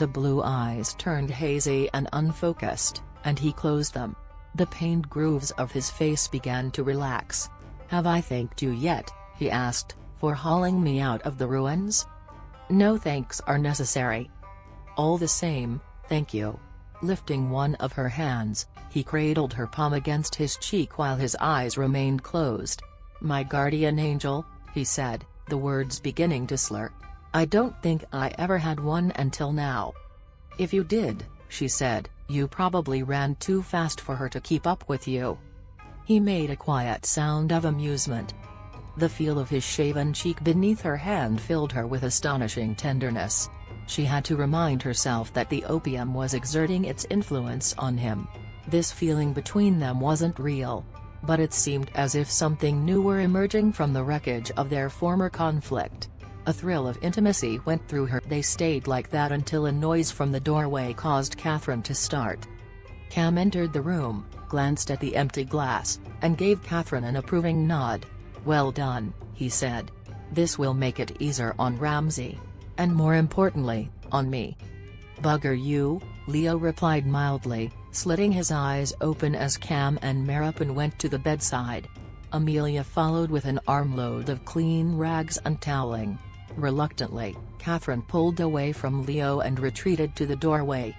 The blue eyes turned hazy and unfocused, and he closed them. The pained grooves of his face began to relax. "Have I thanked you yet?" he asked, "for hauling me out of the ruins?" "No thanks are necessary." "All the same, thank you." Lifting one of her hands, he cradled her palm against his cheek while his eyes remained closed. "My guardian angel," he said, the words beginning to slur. "I don't think I ever had one until now." "If you did," she said, "you probably ran too fast for her to keep up with you." He made a quiet sound of amusement. The feel of his shaven cheek beneath her hand filled her with astonishing tenderness. She had to remind herself that the opium was exerting its influence on him. This feeling between them wasn't real. But it seemed as if something new were emerging from the wreckage of their former conflict. A thrill of intimacy went through her. They stayed like that until a noise from the doorway caused Catherine to start. Cam entered the room, glanced at the empty glass, and gave Catherine an approving nod. "Well done," he said. "This will make it easier on Ramsay. And more importantly, on me." "Bugger you," Leo replied mildly, slitting his eyes open as Cam and Maripin went to the bedside. Amelia followed with an armload of clean rags and toweling. Reluctantly, Catherine pulled away from Leo and retreated to the doorway.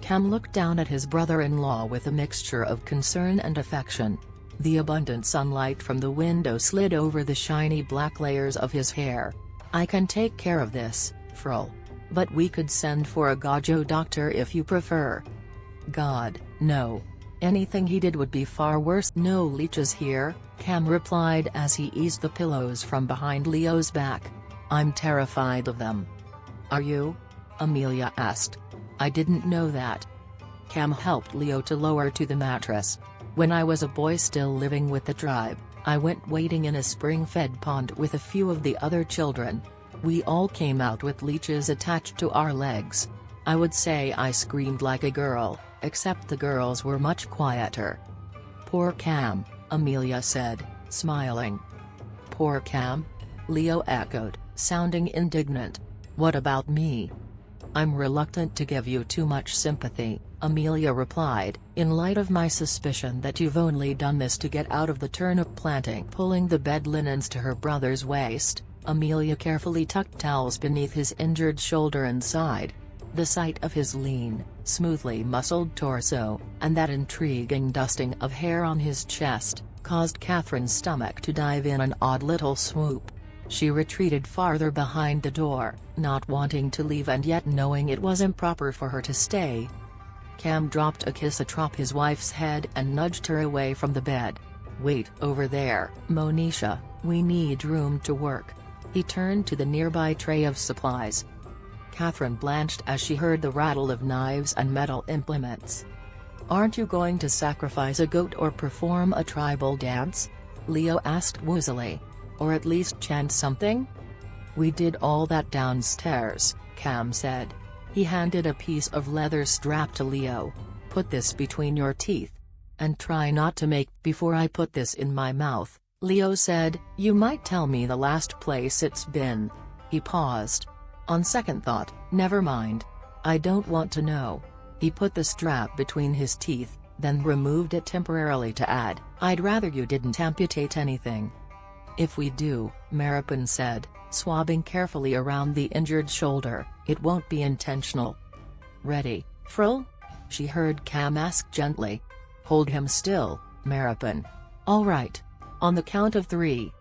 Cam looked down at his brother-in-law with a mixture of concern and affection. The abundant sunlight from the window slid over the shiny black layers of his hair. "I can take care of this, Frol. But we could send for a Gajo doctor if you prefer." "God, no. Anything he did would be far worse." "No leeches here," Cam replied as he eased the pillows from behind Leo's back. "I'm terrified of them." "Are you?" Amelia asked. "I didn't know that." Cam helped Leo to lower to the mattress. "When I was a boy still living with the tribe, I went wading in a spring-fed pond with a few of the other children. We all came out with leeches attached to our legs. I would say I screamed like a girl, except the girls were much quieter." "Poor Cam," Amelia said, smiling. "Poor Cam?" Leo echoed, sounding indignant. "What about me?" "I'm reluctant to give you too much sympathy," Amelia replied, "in light of my suspicion that you've only done this to get out of the turnip planting." Pulling the bed linens to her brother's waist, Amelia carefully tucked towels beneath his injured shoulder and sighed. The sight of his lean, smoothly muscled torso, and that intriguing dusting of hair on his chest, caused Catherine's stomach to dive in an odd little swoop. She retreated farther behind the door, not wanting to leave and yet knowing it was improper for her to stay. Cam dropped a kiss atop his wife's head and nudged her away from the bed. "Wait over there, Monisha, we need room to work." He turned to the nearby tray of supplies. Catherine blanched as she heard the rattle of knives and metal implements. "Aren't you going to sacrifice a goat or perform a tribal dance?" Leo asked woozily. "Or at least chant something?" "We did all that downstairs," Cam said. He handed a piece of leather strap to Leo. "Put this between your teeth. And try not to make before I put this in my mouth," Leo said. "You might tell me the last place it's been." He paused. "On second thought, never mind. I don't want to know." He put the strap between his teeth, then removed it temporarily to add, "I'd rather you didn't amputate anything." "If we do," Maripin said, swabbing carefully around the injured shoulder, "it won't be intentional." "Ready, Frol?" she heard Cam ask gently. "Hold him still, Maripin." "All right. On the count of 3.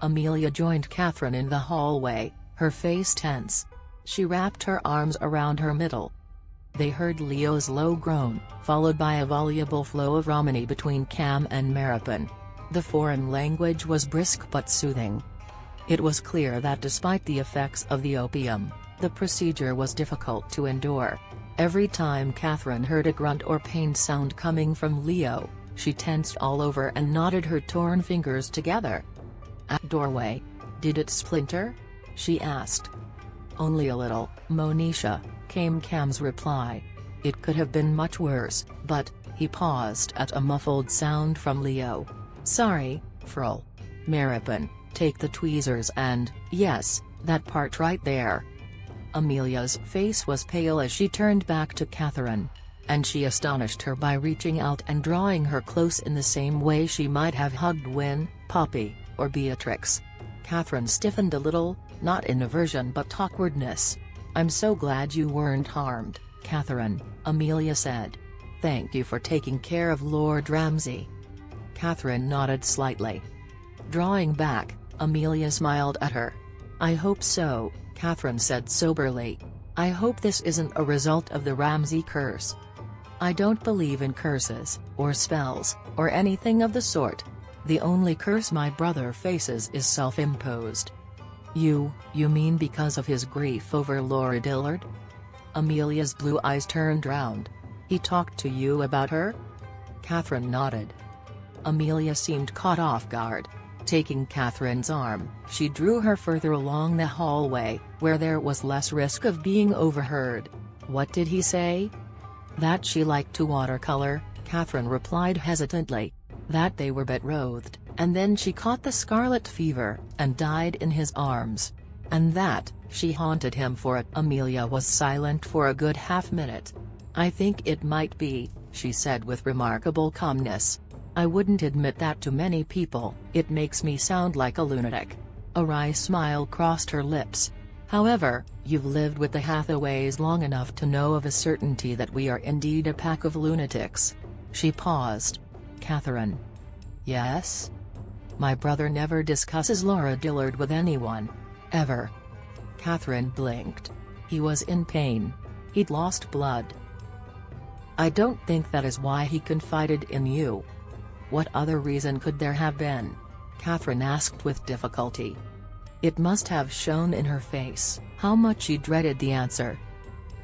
Amelia joined Catherine in the hallway, her face tense. She wrapped her arms around her middle. They heard Leo's low groan, followed by a voluble flow of Romani between Cam and Maripin. The foreign language was brisk but soothing. It was clear that despite the effects of the opium, the procedure was difficult to endure. Every time Catherine heard a grunt or pained sound coming from Leo, she tensed all over and knotted her torn fingers together. At doorway, "Did it splinter?" she asked. "Only a little, Monisha," came Cam's reply. "It could have been much worse, but," he paused at a muffled sound from Leo. "Sorry, Frol. Maripin, take the tweezers and, yes, that part right there." Amelia's face was pale as she turned back to Catherine. And she astonished her by reaching out and drawing her close in the same way she might have hugged Win, Poppy, or Beatrix. Catherine stiffened a little, not in aversion but awkwardness. "I'm so glad you weren't harmed, Catherine," Amelia said. "Thank you for taking care of Lord Ramsay." Catherine nodded slightly. Drawing back, Amelia smiled at her. "I hope so," Catherine said soberly. "I hope this isn't a result of the Ramsay curse. I don't believe in curses, or spells, or anything of the sort. The only curse my brother faces is self-imposed." You mean because of his grief over Laura Dillard?" Amelia's blue eyes turned round. "He talked to you about her?" Catherine nodded. Amelia seemed caught off guard. Taking Catherine's arm, she drew her further along the hallway, where there was less risk of being overheard. "What did he say?" "That she liked to watercolor," Catherine replied hesitantly. "That they were betrothed, and then she caught the scarlet fever, and died in his arms. And that she haunted him for it." Amelia was silent for a good half-minute. "I think it might be," she said with remarkable calmness. "I wouldn't admit that to many people, it makes me sound like a lunatic." A wry smile crossed her lips. "However, you've lived with the Hathaways long enough to know of a certainty that we are indeed a pack of lunatics." She paused. "Catherine." "Yes?" "My brother never discusses Laura Dillard with anyone. Ever." Catherine blinked. "He was in pain. He'd lost blood." "I don't think that is why he confided in you." "What other reason could there have been?" Catherine asked with difficulty. It must have shown in her face how much she dreaded the answer.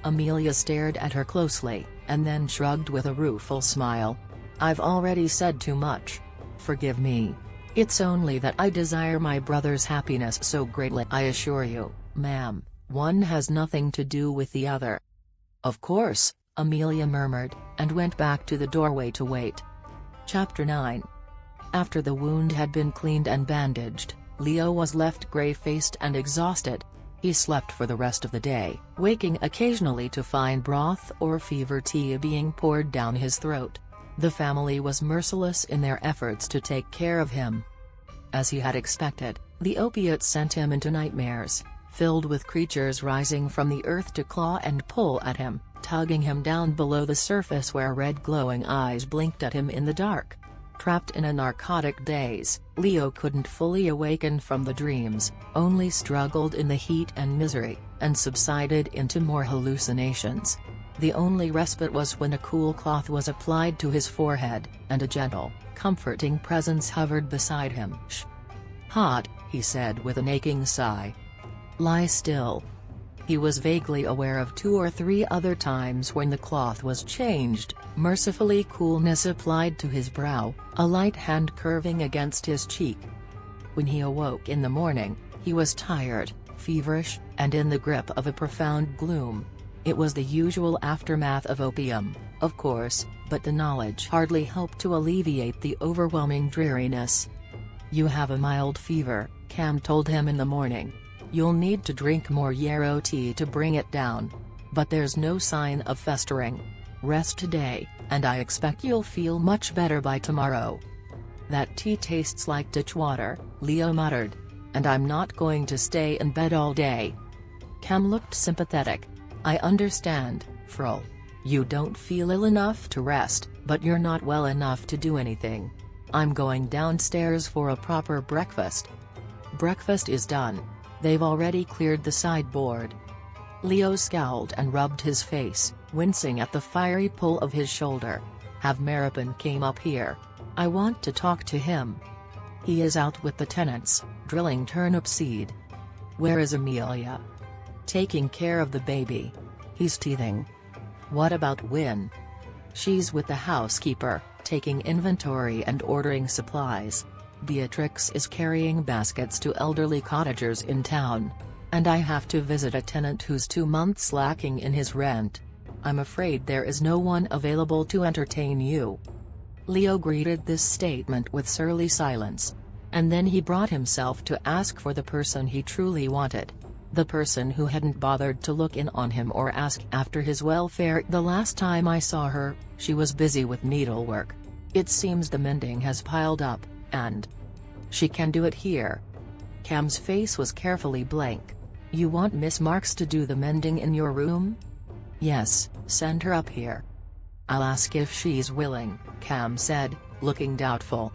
Amelia stared at her closely, and then shrugged with a rueful smile. "I've already said too much. Forgive me. It's only that I desire my brother's happiness so greatly. I assure you, ma'am, one has nothing to do with the other." "Of course," Amelia murmured, and went back to the doorway to wait. Chapter 9. After the wound had been cleaned and bandaged, Leo was left grey-faced and exhausted. He slept for the rest of the day, waking occasionally to find broth or fever tea being poured down his throat. The family was merciless in their efforts to take care of him. As he had expected, the opiates sent him into nightmares, filled with creatures rising from the earth to claw and pull at him, tugging him down below the surface where red glowing eyes blinked at him in the dark. Trapped in a narcotic daze, Leo couldn't fully awaken from the dreams, only struggled in the heat and misery, and subsided into more hallucinations. The only respite was when a cool cloth was applied to his forehead, and a gentle, comforting presence hovered beside him. "Shh. Hot," he said with an aching sigh. "Lie still." He was vaguely aware of 2 or 3 other times when the cloth was changed, mercifully coolness applied to his brow, a light hand curving against his cheek. When he awoke in the morning, he was tired, feverish, and in the grip of a profound gloom. It was the usual aftermath of opium, of course, but the knowledge hardly helped to alleviate the overwhelming dreariness. "You have a mild fever," Cam told him in the morning. "You'll need to drink more yarrow tea to bring it down. But there's no sign of festering. Rest today, and I expect you'll feel much better by tomorrow." "That tea tastes like ditch water," Leo muttered. "And I'm not going to stay in bed all day." Cam looked sympathetic. "I understand, Frol. You don't feel ill enough to rest, but you're not well enough to do anything. I'm going downstairs for a proper breakfast." "Breakfast is done. They've already cleared the sideboard." Leo scowled and rubbed his face, wincing at the fiery pull of his shoulder. "Have Maripin came up here. I want to talk to him." "He is out with the tenants, drilling turnip seed." "Where is Amelia?" "Taking care of the baby. He's teething." "What about Win?" "She's with the housekeeper, taking inventory and ordering supplies. Beatrix is carrying baskets to elderly cottagers in town. And I have to visit a tenant who's 2 months lacking in his rent. I'm afraid there is no one available to entertain you." Leo greeted this statement with surly silence. And then he brought himself to ask for the person he truly wanted. The person who hadn't bothered to look in on him or ask after his welfare. The last time I saw her, she was busy with needlework. It seems the mending has piled up, and she can do it here. Cam's face was carefully blank. You want Miss Marks to do the mending in your room? Yes, send her up here. I'll ask if she's willing, Cam said, looking doubtful.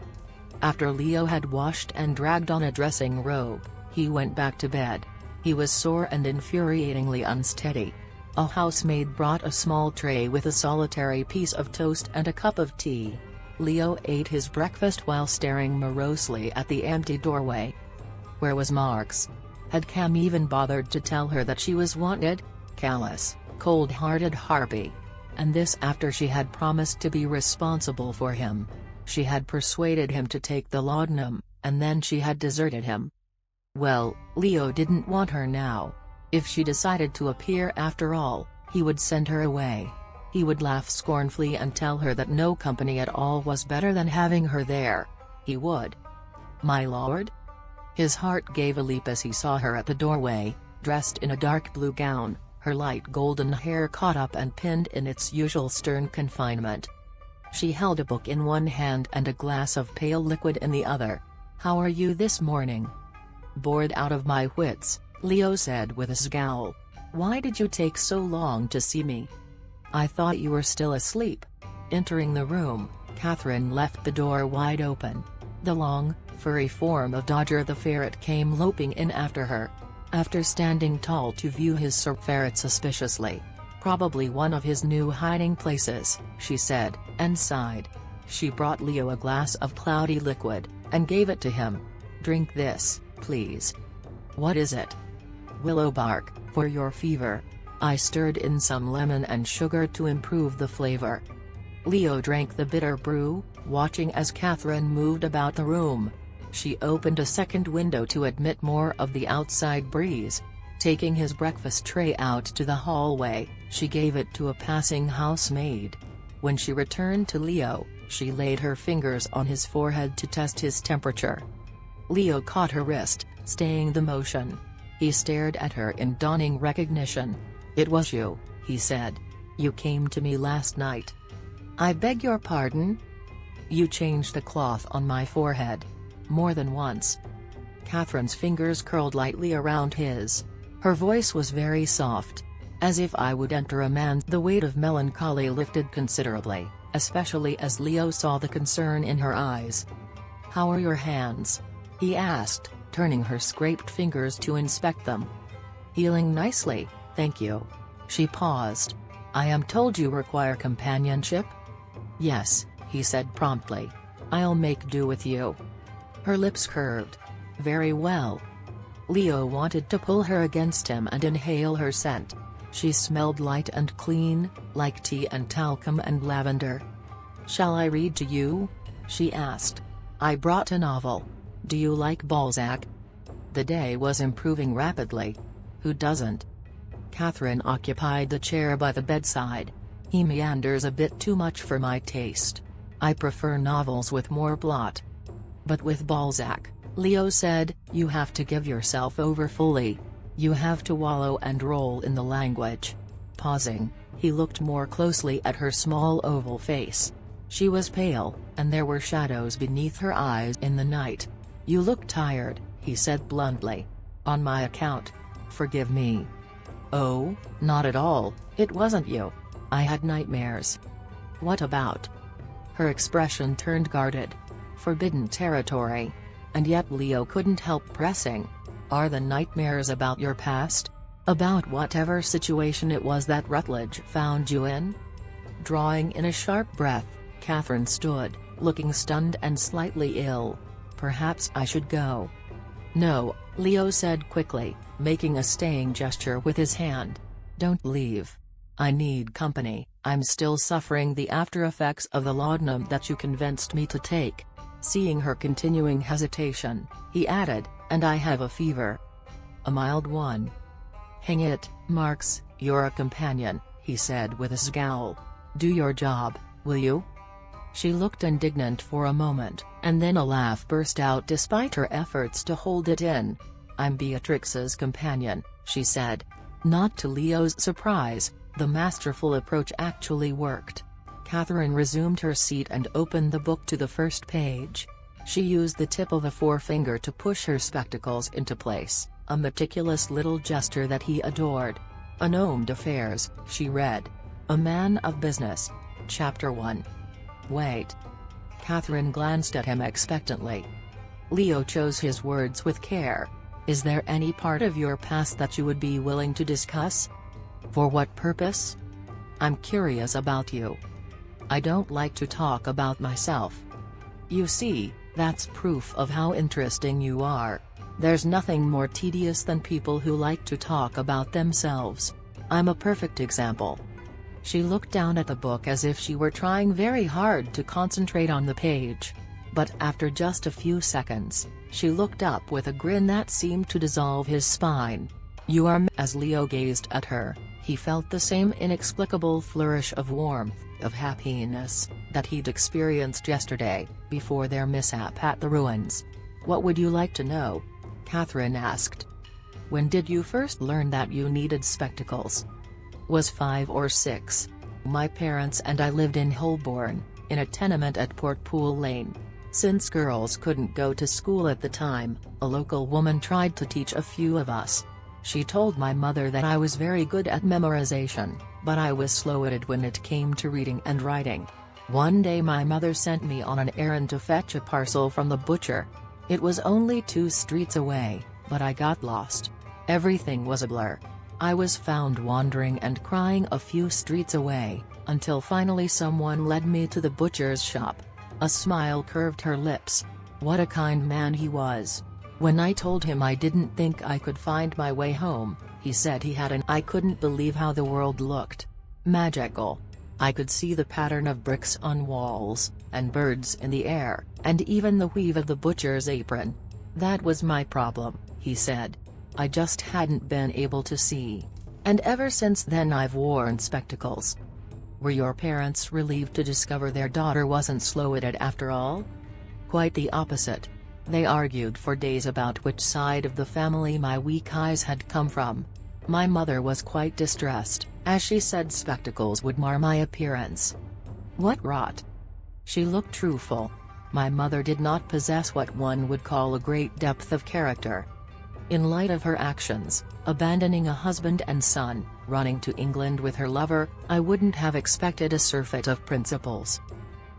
After Leo had washed and dragged on a dressing robe, he went back to bed. He was sore and infuriatingly unsteady. A housemaid brought a small tray with a solitary piece of toast and a cup of tea. Leo ate his breakfast while staring morosely at the empty doorway. Where was Marks? Had Cam even bothered to tell her that she was wanted? Callous, cold-hearted harpy. And this after she had promised to be responsible for him. She had persuaded him to take the laudanum, and then she had deserted him. Well, Leo didn't want her now. If she decided to appear after all, he would send her away. He would laugh scornfully and tell her that no company at all was better than having her there. He would. My lord? His heart gave a leap as he saw her at the doorway, dressed in a dark blue gown, her light golden hair caught up and pinned in its usual stern confinement. She held a book in one hand and a glass of pale liquid in the other. How are you this morning? Bored out of my wits, Leo said with a scowl. Why did you take so long to see me? I thought you were still asleep. Entering the room, Catherine left the door wide open. The long, furry form of Dodger the ferret came loping in after her. After standing tall to view his ferret suspiciously. Probably one of his new hiding places, she said, and sighed. She brought Leo a glass of cloudy liquid, and gave it to him. Drink this, please. What is it? Willow bark, for your fever. I stirred in some lemon and sugar to improve the flavor. Leo drank the bitter brew, watching as Catherine moved about the room. She opened a second window to admit more of the outside breeze. Taking his breakfast tray out to the hallway, she gave it to a passing housemaid. When she returned to Leo, she laid her fingers on his forehead to test his temperature. Leo caught her wrist, staying the motion. He stared at her in dawning recognition. It was you, he said. You came to me last night. I beg your pardon? You changed the cloth on my forehead. More than once. Catherine's fingers curled lightly around his. Her voice was very soft. As if I would enter a man. The weight of melancholy lifted considerably, especially as Leo saw the concern in her eyes. How are your hands? He asked, turning her scraped fingers to inspect them. Healing nicely, thank you. She paused. I am told you require companionship? Yes, he said promptly. I'll make do with you. Her lips curved. Very well. Leo wanted to pull her against him and inhale her scent. She smelled light and clean, like tea and talcum and lavender. Shall I read to you? She asked. I brought a novel. Do you like Balzac? The day was improving rapidly. Who doesn't? Catherine occupied the chair by the bedside. He meanders a bit too much for my taste. I prefer novels with more plot. But with Balzac, Leo said, you have to give yourself over fully. You have to wallow and roll in the language. Pausing, he looked more closely at her small oval face. She was pale, and there were shadows beneath her eyes in the night. You look tired, he said bluntly. On my account. Forgive me. Oh, not at all, it wasn't you. I had nightmares. What about? Her expression turned guarded. Forbidden territory. And yet Leo couldn't help pressing. Are the nightmares about your past? About whatever situation it was that Rutledge found you in? Drawing in a sharp breath, Catherine stood, looking stunned and slightly ill. Perhaps I should go. No, Leo said quickly, making a staying gesture with his hand. Don't leave. I need company. I'm still suffering the after effects of the laudanum that you convinced me to take. Seeing her continuing hesitation, he added, and I have a fever. A mild one. Hang it, Marks, you're a companion, he said with a scowl. Do your job, will you? She looked indignant for a moment, and then a laugh burst out despite her efforts to hold it in. I'm Beatrix's companion, she said. Not to Leo's surprise, the masterful approach actually worked. Catherine resumed her seat and opened the book to the first page. She used the tip of a forefinger to push her spectacles into place, a meticulous little gesture that he adored. "Un homme d'affaires," she read. "A man of business." Chapter 1. Wait. Catherine glanced at him expectantly. Leo chose his words with care. "Is there any part of your past that you would be willing to discuss?" "For what purpose?" "I'm curious about you." "I don't like to talk about myself." "You see, that's proof of how interesting you are. There's nothing more tedious than people who like to talk about themselves. I'm a perfect example." She looked down at the book as if she were trying very hard to concentrate on the page. But after just a few seconds, she looked up with a grin that seemed to dissolve his spine. "You are." As Leo gazed at her, he felt the same inexplicable flourish of warmth, of happiness, that he'd experienced yesterday, before their mishap at the ruins. "What would you like to know?" Catherine asked. "When did you first learn that you needed spectacles?" "Was 5 or 6. My parents and I lived in Holborn, in a tenement at Portpool Lane. Since girls couldn't go to school at the time, a local woman tried to teach a few of us. She told my mother that I was very good at memorization, but I was slow-witted when it came to reading and writing. One day my mother sent me on an errand to fetch a parcel from the butcher. It was only 2 streets away, but I got lost. Everything was a blur. I was found wandering and crying a few streets away, until finally someone led me to the butcher's shop." A smile curved her lips. What a kind man he was. "When I told him I didn't think I could find my way home, he said he had I couldn't believe how the world looked. Magical. I could see the pattern of bricks on walls, and birds in the air, and even the weave of the butcher's apron. That was my problem," he said. "I just hadn't been able to see. And ever since then I've worn spectacles." "Were your parents relieved to discover their daughter wasn't slow-witted after all?" "Quite the opposite. They argued for days about which side of the family my weak eyes had come from. My mother was quite distressed, as she said spectacles would mar my appearance." "What rot." She looked truthful. "My mother did not possess what one would call a great depth of character. In light of her actions, abandoning a husband and son, running to England with her lover, I wouldn't have expected a surfeit of principles.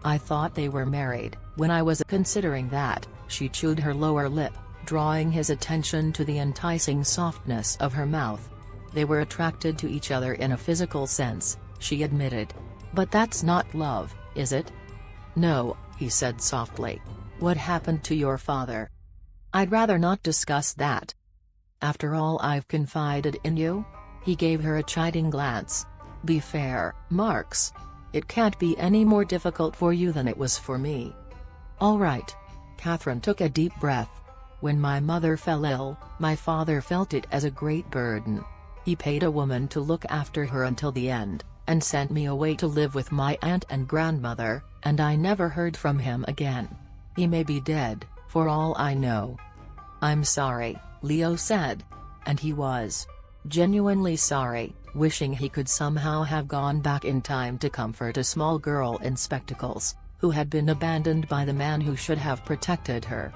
I thought they were married. When I was considering that," she chewed her lower lip, drawing his attention to the enticing softness of her mouth. "They were attracted to each other in a physical sense," she admitted. "But that's not love, is it?" "No," he said softly. "What happened to your father?" "I'd rather not discuss that." "After all I've confided in you?" He gave her a chiding glance. "Be fair, Marks. It can't be any more difficult for you than it was for me." "All right." Catherine took a deep breath. "When my mother fell ill, my father felt it as a great burden. He paid a woman to look after her until the end, and sent me away to live with my aunt and grandmother, and I never heard from him again. He may be dead, for all I know." "I'm sorry," Leo said. And he was. Genuinely sorry, wishing he could somehow have gone back in time to comfort a small girl in spectacles, who had been abandoned by the man who should have protected her.